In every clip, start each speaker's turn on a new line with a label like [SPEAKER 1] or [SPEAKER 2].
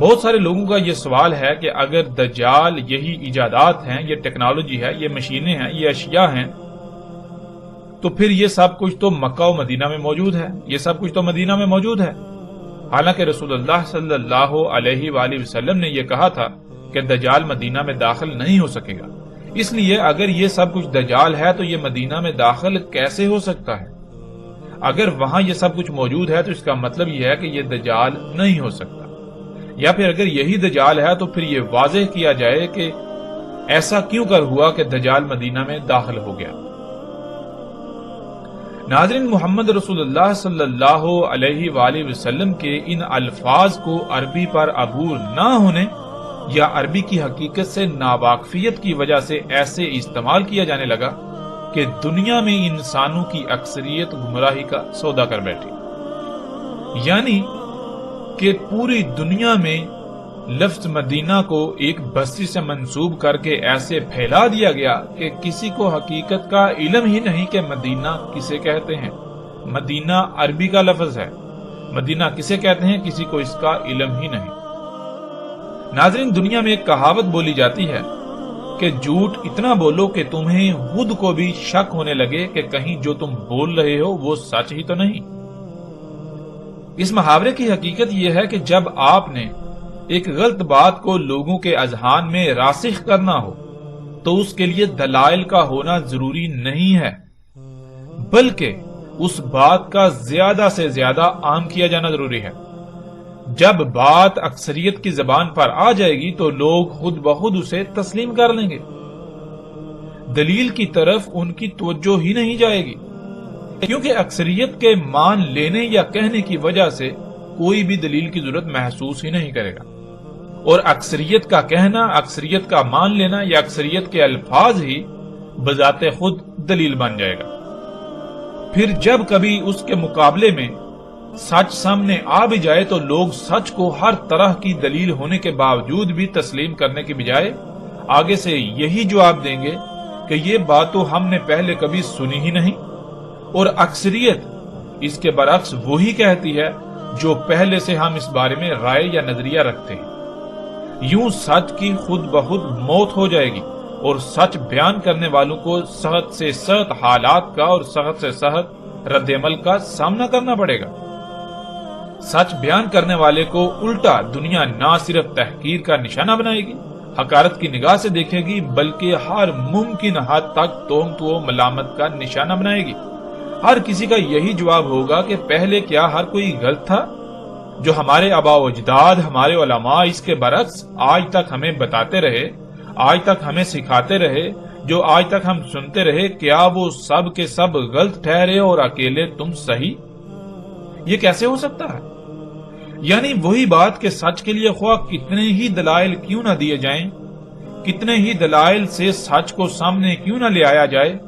[SPEAKER 1] بہت سارے لوگوں کا یہ سوال ہے کہ اگر دجال یہی ایجادات ہیں، یہ ٹیکنالوجی ہے، یہ مشینیں ہیں، یہ اشیاء ہیں، تو پھر یہ سب کچھ تو مکہ و مدینہ میں موجود ہے، یہ سب کچھ تو مدینہ میں موجود ہے۔ حالانکہ رسول اللہ صلی اللہ علیہ وآلہ وسلم نے یہ کہا تھا کہ دجال مدینہ میں داخل نہیں ہو سکے گا۔ اس لیے اگر یہ سب کچھ دجال ہے تو یہ مدینہ میں داخل کیسے ہو سکتا ہے؟ اگر وہاں یہ سب کچھ موجود ہے تو اس کا مطلب یہ ہے کہ یہ دجال نہیں ہو سکتا، یا پھر اگر یہی دجال ہے تو پھر یہ واضح کیا جائے کہ ایسا کیوں کر ہوا کہ دجال مدینہ میں داخل ہو گیا۔ ناظرین، محمد رسول اللہ صلی اللہ علیہ وآلہ وسلم کے ان الفاظ کو عربی پر عبور نہ ہونے یا عربی کی حقیقت سے ناواقفیت کی وجہ سے ایسے استعمال کیا جانے لگا کہ دنیا میں انسانوں کی اکثریت گمراہی کا سودا کر بیٹھی، یعنی کہ پوری دنیا میں لفظ مدینہ کو ایک بستی سے منسوب کر کے ایسے پھیلا دیا گیا کہ کسی کو حقیقت کا علم ہی نہیں کہ مدینہ کسے کہتے ہیں۔ مدینہ عربی کا لفظ ہے، مدینہ کسے کہتے ہیں کسی کو اس کا علم ہی نہیں۔ ناظرین، دنیا میں ایک کہاوت بولی جاتی ہے کہ جھوٹ اتنا بولو کہ تمہیں خود کو بھی شک ہونے لگے کہ کہیں جو تم بول رہے ہو وہ سچ ہی تو نہیں۔ اس محاورے کی حقیقت یہ ہے کہ جب آپ نے ایک غلط بات کو لوگوں کے اذہان میں راسخ کرنا ہو تو اس کے لیے دلائل کا ہونا ضروری نہیں ہے، بلکہ اس بات کا زیادہ سے زیادہ عام کیا جانا ضروری ہے۔ جب بات اکثریت کی زبان پر آ جائے گی تو لوگ خود بخود اسے تسلیم کر لیں گے، دلیل کی طرف ان کی توجہ ہی نہیں جائے گی، کیونکہ اکثریت کے مان لینے یا کہنے کی وجہ سے کوئی بھی دلیل کی ضرورت محسوس ہی نہیں کرے گا، اور اکثریت کا کہنا، اکثریت کا مان لینا یا اکثریت کے الفاظ ہی بذات خود دلیل بن جائے گا۔ پھر جب کبھی اس کے مقابلے میں سچ سامنے آ بھی جائے تو لوگ سچ کو ہر طرح کی دلیل ہونے کے باوجود بھی تسلیم کرنے کی بجائے آگے سے یہی جواب دیں گے کہ یہ بات تو ہم نے پہلے کبھی سنی ہی نہیں، اور اکثریت اس کے برعکس وہی کہتی ہے جو پہلے سے ہم اس بارے میں رائے یا نظریہ رکھتے ہیں۔ یوں سچ کی خود بخود موت ہو جائے گی اور سچ بیان کرنے والوں کو سخت سے سخت حالات کا اور سخت سے سخت رد عمل کا سامنا کرنا پڑے گا۔ سچ بیان کرنے والے کو الٹا دنیا نہ صرف تحقیر کا نشانہ بنائے گی، حقارت کی نگاہ سے دیکھے گی، بلکہ ہر ممکن حد تک تہمت و ملامت کا نشانہ بنائے گی۔ ہر کسی کا یہی جواب ہوگا کہ پہلے کیا ہر کوئی غلط تھا؟ جو ہمارے آباء و اجداد، ہمارے علماء اس کے برعکس آج تک ہمیں بتاتے رہے، آج تک ہمیں سکھاتے رہے، جو آج تک ہم سنتے رہے، کیا وہ سب کے سب غلط ٹھہرے اور اکیلے تم صحیح؟ یہ کیسے ہو سکتا ہے؟ یعنی وہی بات کہ سچ کے لیے خواہ کتنے ہی دلائل کیوں نہ دیے جائیں، کتنے ہی دلائل سے سچ کو سامنے کیوں نہ لے آیا جائے،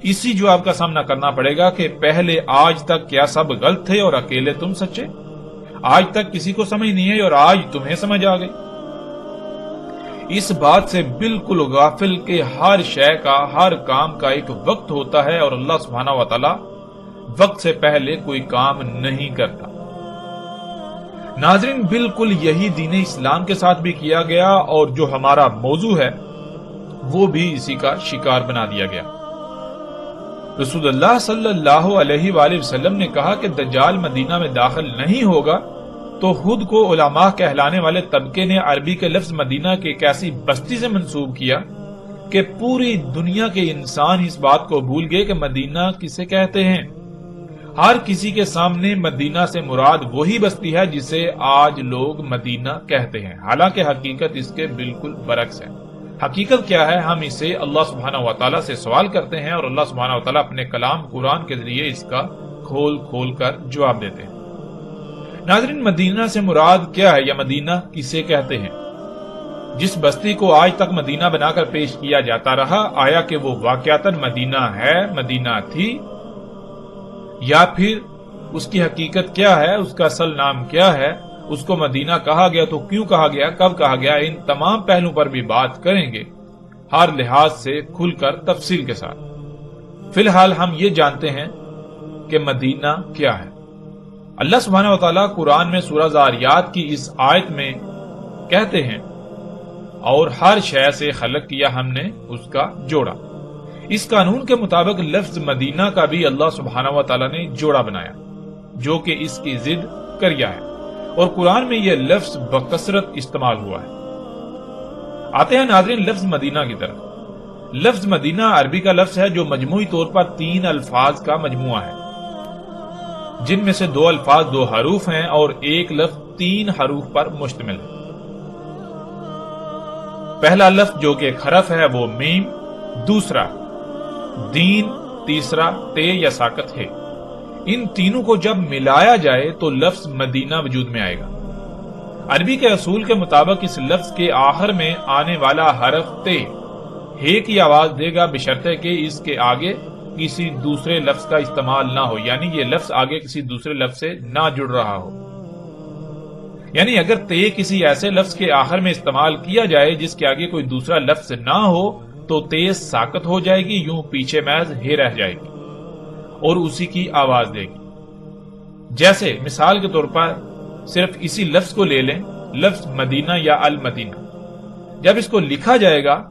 [SPEAKER 1] اسی جواب کا سامنا کرنا پڑے گا کہ پہلے آج تک کیا سب غلط تھے اور اکیلے تم سچے؟ آج تک کسی کو سمجھ نہیں ہے اور آج تمہیں سمجھ آ گئی۔ اس بات سے بالکل غافل کہ ہر شے کا، ہر کام کا ایک وقت ہوتا ہے اور اللہ سبحانہ و تعالی وقت سے پہلے کوئی کام نہیں کرتا۔ ناظرین، بالکل یہی دین اسلام کے ساتھ بھی کیا گیا اور جو ہمارا موضوع ہے وہ بھی اسی کا شکار بنا دیا گیا۔ رسول اللہ صلی اللہ علیہ وآلہ وسلم نے کہا کہ دجال مدینہ میں داخل نہیں ہوگا، تو خود کو علماء کہلانے والے طبقے نے عربی کے لفظ مدینہ کے ایک ایسی بستی سے منسوب کیا کہ پوری دنیا کے انسان اس بات کو بھول گئے کہ مدینہ کسے کہتے ہیں۔ ہر کسی کے سامنے مدینہ سے مراد وہی بستی ہے جسے آج لوگ مدینہ کہتے ہیں، حالانکہ حقیقت اس کے بالکل برعکس ہے۔ حقیقت کیا ہے؟ ہم اسے اللہ سبحانہ و تعالیٰ سے سوال کرتے ہیں اور اللہ سبحانہ و تعالیٰ اپنے کلام قرآن کے ذریعے اس کا کھول کھول کر جواب دیتے ہیں۔ ناظرین، مدینہ سے مراد کیا ہے یا مدینہ کسے کہتے ہیں؟ جس بستی کو آج تک مدینہ بنا کر پیش کیا جاتا رہا، آیا کہ وہ واقعتاً مدینہ ہے، مدینہ تھی، یا پھر اس کی حقیقت کیا ہے، اس کا اصل نام کیا ہے، اس کو مدینہ کہا گیا تو کیوں کہا گیا، کب کہا گیا؟ ان تمام پہلوؤں پر بھی بات کریں گے ہر لحاظ سے کھل کر تفصیل کے ساتھ۔ فی الحال ہم یہ جانتے ہیں کہ مدینہ کیا ہے۔ اللہ سبحانہ و تعالیٰ قرآن میں سورہ زاریات کی اس آیت میں کہتے ہیں اور ہر شے سے خلق کیا ہم نے اس کا جوڑا۔ اس قانون کے مطابق لفظ مدینہ کا بھی اللہ سبحانہ و تعالیٰ نے جوڑا بنایا جو کہ اس کی ضد کریا ہے، اور قرآن میں یہ لفظ بکثرت استعمال ہوا ہے۔ آتے ہیں ناظرین لفظ مدینہ کی طرف۔ لفظ مدینہ عربی کا لفظ ہے جو مجموعی طور پر 3 الفاظ کا مجموعہ ہے، جن میں سے 2 الفاظ 2 حروف ہیں اور ایک لفظ 3 حروف پر مشتمل ہے۔ پہلا لفظ جو کہ ایک حرف ہے وہ میم، دوسرا دین، تیسرا تے یا ساکت ہے۔ ان تینوں کو جب ملایا جائے تو لفظ مدینہ وجود میں آئے گا۔ عربی کے اصول کے مطابق اس لفظ کے آخر میں آنے والا حرف تے ہے کی آواز دے گا، بشرطے کہ اس کے آگے کسی دوسرے لفظ کا استعمال نہ ہو، یعنی یہ لفظ آگے کسی دوسرے لفظ سے نہ جڑ رہا ہو۔ یعنی اگر تے کسی ایسے لفظ کے آخر میں استعمال کیا جائے جس کے آگے کوئی دوسرا لفظ نہ ہو تو تے ساکت ہو جائے گی، یوں پیچھے محض ہے رہ جائے گی اور اسی کی آواز دے گی۔ جیسے مثال کے طور پر صرف اسی لفظ کو لے لیں، لفظ مدینہ یا المدینہ، جب اس کو لکھا جائے گا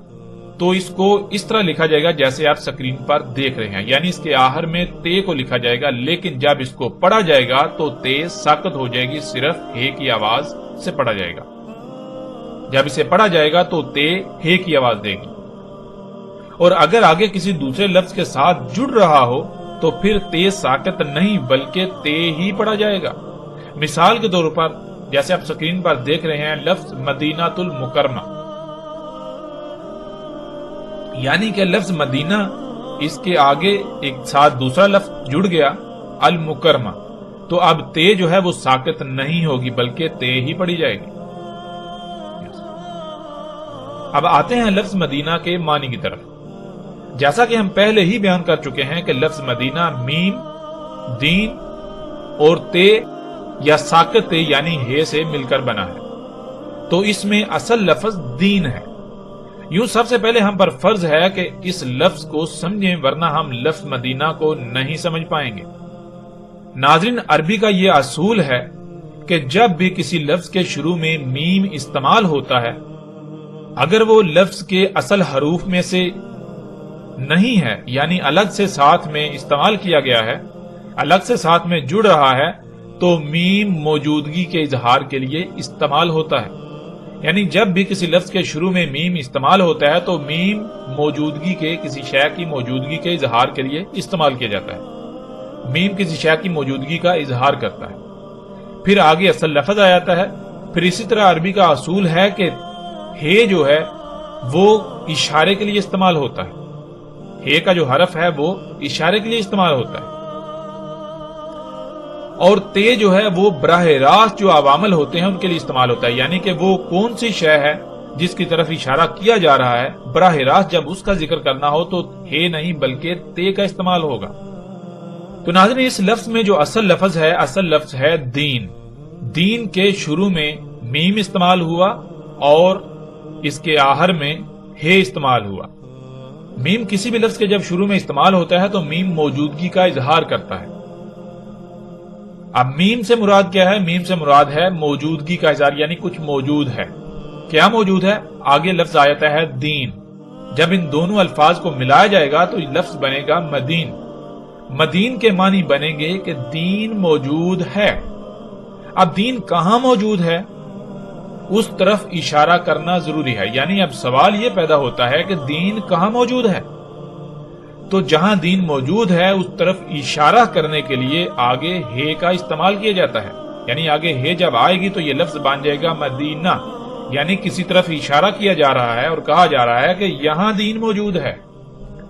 [SPEAKER 1] تو اس کو اس طرح لکھا جائے گا جیسے آپ سکرین پر دیکھ رہے ہیں، یعنی اس کے آخر میں تے کو لکھا جائے گا، لیکن جب اس کو پڑھا جائے گا تو تے ساکت ہو جائے گی، صرف ہے کی آواز سے پڑھا جائے گا۔ جب اسے پڑھا جائے گا تو تے ہے کی آواز دے گی، اور اگر آگے کسی دوسرے لفظ کے ساتھ جڑ رہا ہو تو پھر تے ساکت نہیں بلکہ تے ہی پڑھا جائے گا۔ مثال کے طور پر جیسے آپ سکرین پر دیکھ رہے ہیں لفظ مدینہ المکرمہ، یعنی کہ لفظ مدینہ اس کے آگے ایک ساتھ دوسرا لفظ جڑ گیا المکرمہ، تو اب تے جو ہے وہ ساکت نہیں ہوگی بلکہ تے ہی پڑھی جائے گی۔ اب آتے ہیں لفظ مدینہ کے معنی کی طرف۔ جیسا کہ ہم پہلے ہی بیان کر چکے ہیں کہ لفظ مدینہ میم، دین اور تے یا ساکت تے یعنی ہے سے مل کر بنا ہے، تو اس میں اصل لفظ دین ہے۔ یوں سب سے پہلے ہم پر فرض ہے کہ اس لفظ کو سمجھیں، ورنہ ہم لفظ مدینہ کو نہیں سمجھ پائیں گے۔ ناظرین عربی کا یہ اصول ہے کہ جب بھی کسی لفظ کے شروع میں میم استعمال ہوتا ہے، اگر وہ لفظ کے اصل حروف میں سے نہیں ہے، یعنی الگ سے ساتھ میں استعمال کیا گیا ہے، الگ سے ساتھ میں جڑ رہا ہے، تو میم موجودگی کے اظہار کے لیے استعمال ہوتا ہے۔ یعنی جب بھی کسی لفظ کے شروع میں میم استعمال ہوتا ہے تو میم موجودگی کے کسی شے کی موجودگی کے اظہار کے لیے استعمال کیا جاتا ہے۔ میم کسی شے کی موجودگی کا اظہار کرتا ہے، پھر آگے اصل لفظ آ جاتا ہے۔ پھر اسی طرح عربی کا اصول ہے کہ ہے جو ہے وہ اشارے کے لیے استعمال ہوتا ہے، ہے کا جو حرف ہے وہ اشارے کے لیے استعمال ہوتا ہے، اور تے جو ہے وہ براہ راست جو عوامل ہوتے ہیں ان کے لیے استعمال ہوتا ہے، یعنی کہ وہ کون سی شے ہے جس کی طرف اشارہ کیا جا رہا ہے، براہ راست جب اس کا ذکر کرنا ہو تو ہے نہیں بلکہ تے کا استعمال ہوگا۔ تو ناظرین اس لفظ میں جو اصل لفظ ہے دین۔ دین کے شروع میں میم استعمال ہوا اور اس کے آخر میں ہے استعمال ہوا۔ میم کسی بھی لفظ کے جب شروع میں استعمال ہوتا ہے تو میم موجودگی کا اظہار کرتا ہے۔ اب میم سے مراد کیا ہے؟ میم سے مراد ہے موجودگی کا اظہار، یعنی کچھ موجود ہے۔ کیا موجود ہے؟ آگے لفظ آ جاتا ہے دین۔ جب ان دونوں الفاظ کو ملایا جائے گا تو لفظ بنے گا مدین۔ مدین کے معنی بنیں گے کہ دین موجود ہے۔ اب دین کہاں موجود ہے اس طرف اشارہ کرنا ضروری ہے، یعنی اب سوال یہ پیدا ہوتا ہے کہ دین کہاں موجود ہے؟ تو جہاں دین موجود ہے اس طرف اشارہ کرنے کے لیے آگے ہے کا استعمال کیا جاتا ہے، یعنی آگے ہے جب آئے گی تو یہ لفظ بن جائے گا مدینہ، یعنی کسی طرف اشارہ کیا جا رہا ہے اور کہا جا رہا ہے کہ یہاں دین موجود ہے۔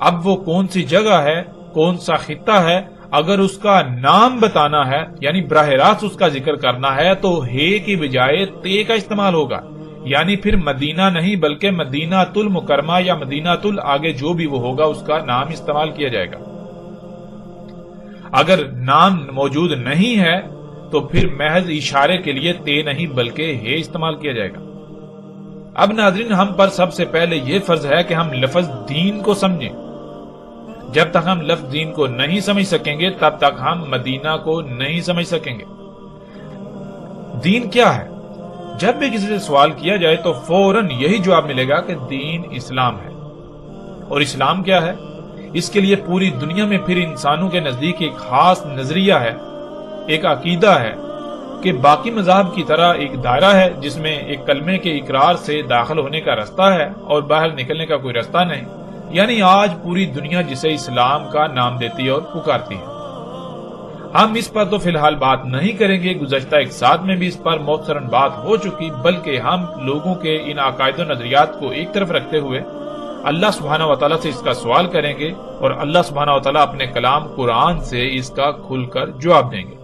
[SPEAKER 1] اب وہ کون سی جگہ ہے، کون سا خطہ ہے، اگر اس کا نام بتانا ہے یعنی براہ راست اس کا ذکر کرنا ہے تو ہے کی بجائے تے کا استعمال ہوگا، یعنی پھر مدینہ نہیں بلکہ مدینہ المکرمہ یا مدینہ آگے جو بھی وہ ہوگا اس کا نام استعمال کیا جائے گا۔ اگر نام موجود نہیں ہے تو پھر محض اشارے کے لیے تے نہیں بلکہ ہے استعمال کیا جائے گا۔ اب ناظرین ہم پر سب سے پہلے یہ فرض ہے کہ ہم لفظ دین کو سمجھیں۔ جب تک ہم لفظ دین کو نہیں سمجھ سکیں گے تب تک ہم مدینہ کو نہیں سمجھ سکیں گے۔ دین کیا ہے؟ جب بھی کسی سے سوال کیا جائے تو فوراً یہی جواب ملے گا کہ دین اسلام ہے۔ اور اسلام کیا ہے؟ اس کے لیے پوری دنیا میں پھر انسانوں کے نزدیک ایک خاص نظریہ ہے، ایک عقیدہ ہے کہ باقی مذاہب کی طرح ایک دائرہ ہے جس میں ایک کلمے کے اقرار سے داخل ہونے کا رستہ ہے اور باہر نکلنے کا کوئی رستہ نہیں۔ یعنی آج پوری دنیا جسے اسلام کا نام دیتی ہے اور پکارتی ہے۔ ہم اس پر تو فی الحال بات نہیں کریں گے، گزشتہ ایک ساتھ میں بھی اس پر مختصراً بات ہو چکی، بلکہ ہم لوگوں کے ان عقائد و نظریات کو ایک طرف رکھتے ہوئے اللہ سبحانہ و تعالیٰ سے اس کا سوال کریں گے اور اللہ سبحانہ و تعالیٰ اپنے کلام قرآن سے اس کا کھل کر جواب دیں گے۔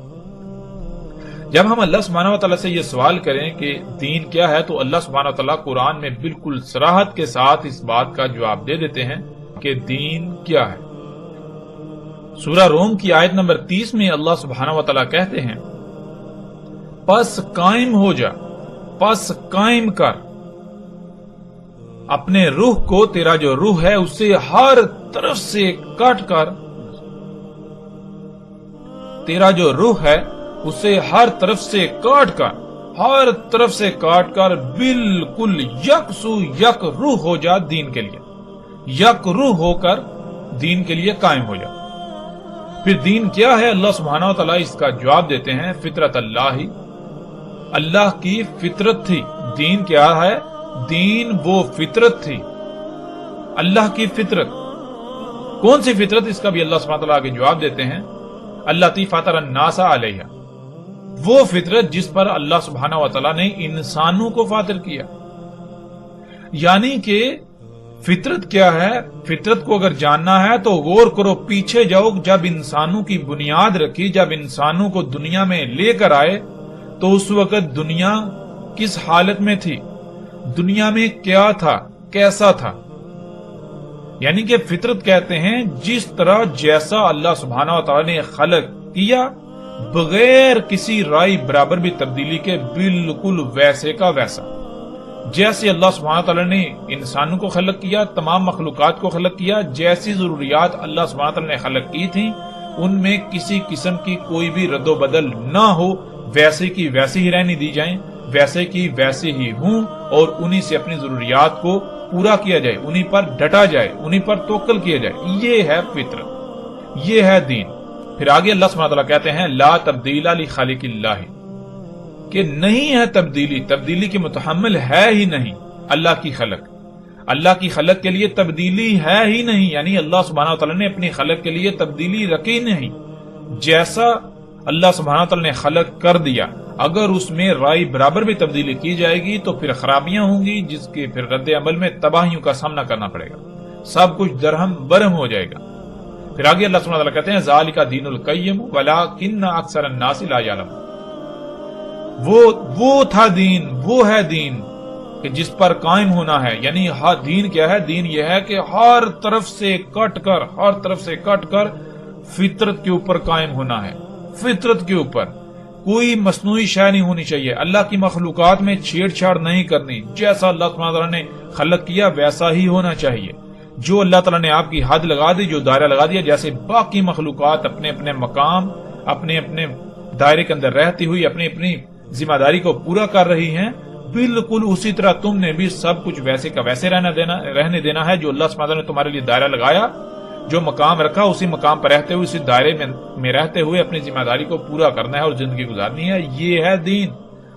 [SPEAKER 1] جب ہم اللہ سبحانہ و تعالیٰ سے یہ سوال کریں کہ دین کیا ہے تو اللہ سبحانہ و تعالیٰ قرآن میں بالکل صراحت کے ساتھ اس بات کا جواب دے دیتے ہیں کہ دین کیا ہے۔ سورہ روم کی آیت نمبر 30 میں اللہ سبحانہ و تعالیٰ کہتے ہیں، پس قائم ہو جا، پس قائم کر اپنے روح کو، تیرا جو روح ہے اسے ہر طرف سے کاٹ کر، تیرا جو روح ہے اسے ہر طرف سے کاٹ کر، ہر طرف سے کاٹ کر بالکل یکسو یک روح ہو جا دین کے لیے، یک روح ہو کر دین کے لیے قائم ہو جا۔ پھر دین کیا ہے؟ اللہ سبحانہ و تعالیٰ اس کا جواب دیتے ہیں، فطرت اللہ، اللہ کی فطرت تھی۔ دین کیا ہے؟ دین وہ فطرت تھی، اللہ کی فطرت۔ کون سی فطرت؟ اس کا بھی اللہ سبحانہ و تعالیٰ آگے جواب دیتے ہیں، اللاتی فطر الناس علیہا، وہ فطرت جس پر اللہ سبحانہ و تعالیٰ نے انسانوں کو فاطر کیا۔ یعنی کہ فطرت کیا ہے؟ فطرت کو اگر جاننا ہے تو غور کرو، پیچھے جاؤ، جب انسانوں کی بنیاد رکھی، جب انسانوں کو دنیا میں لے کر آئے تو اس وقت دنیا کس حالت میں تھی، دنیا میں کیا تھا، کیسا تھا۔ یعنی کہ فطرت کہتے ہیں جس طرح جیسا اللہ سبحانہ و تعالیٰ نے خلق کیا بغیر کسی رائے برابر بھی تبدیلی کے، بالکل ویسے کا ویسا۔ جیسے اللہ سبحانہ تعالیٰ نے انسانوں کو خلق کیا، تمام مخلوقات کو خلق کیا، جیسی ضروریات اللہ سبحانہ تعالیٰ نے خلق کی تھیں ان میں کسی قسم کی کوئی بھی رد و بدل نہ ہو، ویسے کی ویسے ہی رہنے دی جائیں، ویسے کی ویسے ہی ہوں، اور انہی سے اپنی ضروریات کو پورا کیا جائے، انہی پر ڈٹا جائے، انہی پر توکل کیا جائے۔ یہ ہے فطرت، یہ ہے دین۔ پھر آگے اللہ سبحانہ تعالیٰ کہتے ہیں، لا تبدیل لخالق اللہ، کہ نہیں ہے تبدیلی، تبدیلی کے متحمل ہے ہی نہیں اللہ کی خلق، اللہ کی خلق کے لیے تبدیلی ہے ہی نہیں، یعنی اللہ سبحانہ تعالیٰ نے اپنی خلق کے لیے تبدیلی رکھی نہیں۔ جیسا اللہ سبحانہ تعالیٰ نے خلق کر دیا، اگر اس میں رائے برابر بھی تبدیلی کی جائے گی تو پھر خرابیاں ہوں گی، جس کے پھر رد عمل میں تباہیوں کا سامنا کرنا پڑے گا، سب کچھ درہم برہم ہو جائے گا۔ پھر آگے اللہ سبحانہ تعالیٰ کہتے ہیں، ذالک دین القیم ولکن اکثر الناس لا یعلمون، وہ تھا دین، وہ ہے دین کہ جس پر قائم ہونا ہے۔ یعنی دین کیا ہے؟ دین یہ ہے کہ ہر طرف سے کٹ کر، ہر طرف سے کٹ کر فطرت کے اوپر قائم ہونا ہے، فطرت کے اوپر کوئی مصنوعی شے نہیں ہونی چاہیے، اللہ کی مخلوقات میں چھیڑ چھاڑ نہیں کرنی، جیسا اللہ سبحانہ تعالیٰ نے خلق کیا ویسا ہی ہونا چاہیے۔ جو اللہ تعالیٰ نے آپ کی حد لگا دی، جو دائرہ لگا دیا، جیسے باقی مخلوقات اپنے اپنے مقام، اپنے اپنے دائرے کے اندر رہتی ہوئی اپنی اپنی ذمہ داری کو پورا کر رہی ہیں، بالکل اسی طرح تم نے بھی سب کچھ ویسے کا ویسے رہنے دینا ہے۔ جو اللہ سبحانہ نے تمہارے لیے دائرہ لگایا، جو مقام رکھا، اسی مقام پر رہتے ہوئے، اسی دائرے میں رہتے ہوئے اپنی ذمہ داری کو پورا کرنا ہے اور زندگی گزارنی ہے، یہ ہے دین۔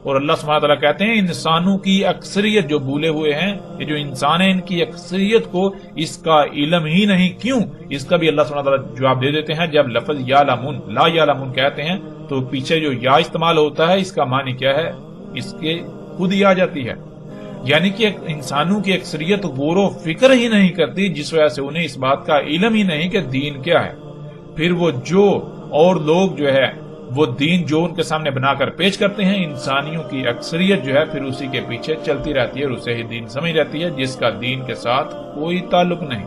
[SPEAKER 1] اور اللہ سبحانہ تعالیٰ کہتے ہیں، انسانوں کی اکثریت جو بھولے ہوئے ہیں، یہ جو انسان ہیں، ان کی اکثریت کو اس کا علم ہی نہیں۔ کیوں؟ اس کا بھی اللہ سبحانہ تعالیٰ جواب دے دیتے ہیں۔ جب لفظ یعلمون، لا یعلمون کہتے ہیں تو پیچھے جو یا استعمال ہوتا ہے، اس کا معنی کیا ہے؟ اس کے خود ہی آ جاتی ہے، یعنی کہ انسانوں کی اکثریت غور و فکر ہی نہیں کرتی، جس وجہ سے انہیں اس بات کا علم ہی نہیں کہ دین کیا ہے۔ پھر وہ جو اور لوگ جو ہے وہ دین جو ان کے سامنے بنا کر پیش کرتے ہیں، انسانیوں کی اکثریت جو ہے پھر اسی کے پیچھے چلتی رہتی ہے اور اسے ہی دین سمجھ رہتی ہے، جس کا دین کے ساتھ کوئی تعلق نہیں۔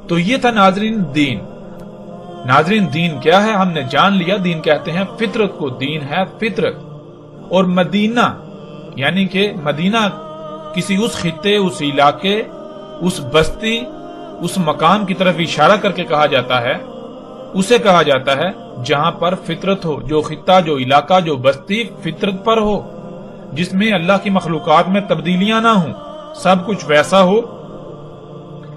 [SPEAKER 1] تو یہ تھا ناظرین دین۔ ناظرین دین کیا ہے ہم نے جان لیا، دین کہتے ہیں فطرت کو، دین ہے فطرت۔ اور مدینہ یعنی کہ مدینہ کسی اس خطے، اس علاقے، اس بستی، اس مقام کی طرف اشارہ کر کے کہا جاتا ہے اسے کہا جاتا ہے جہاں پر فطرت ہو، جو خطہ، جو علاقہ، جو بستی فطرت پر ہو، جس میں اللہ کی مخلوقات میں تبدیلیاں نہ ہوں، سب کچھ ویسا ہو،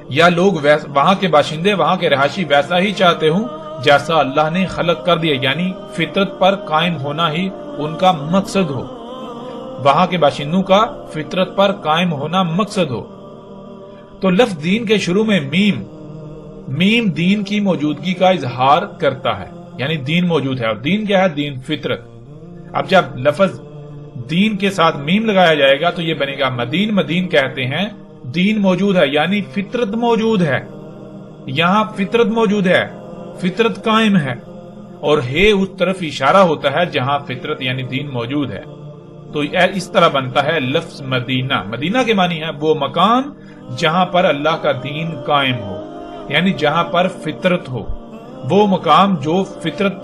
[SPEAKER 1] یا لوگ وہاں کے باشندے، وہاں کے رہائشی ویسا ہی چاہتے ہوں جیسا اللہ نے خلق کر دیا، یعنی فطرت پر قائم ہونا ہی ان کا مقصد ہو، وہاں کے باشندوں کا فطرت پر قائم ہونا مقصد ہو۔ تو لفظ دین کے شروع میں میم دین کی موجودگی کا اظہار کرتا ہے، یعنی دین موجود ہے، اور دین کیا ہے؟ دین فطرت۔ اب جب لفظ دین کے ساتھ میم لگایا جائے گا تو یہ بنے گا مدین۔ مدین کہتے ہیں دین موجود ہے، یعنی فطرت موجود ہے، یہاں فطرت موجود ہے، فطرت قائم ہے، اور ہے اس طرف اشارہ ہوتا ہے جہاں فطرت یعنی دین موجود ہے۔ تو اس طرح بنتا ہے لفظ مدینہ۔ مدینہ کے معنی ہے وہ مکان جہاں پر اللہ کا دین قائم ہو، یعنی جہاں پر فطرت ہو، وہ مقام جو فطرت پر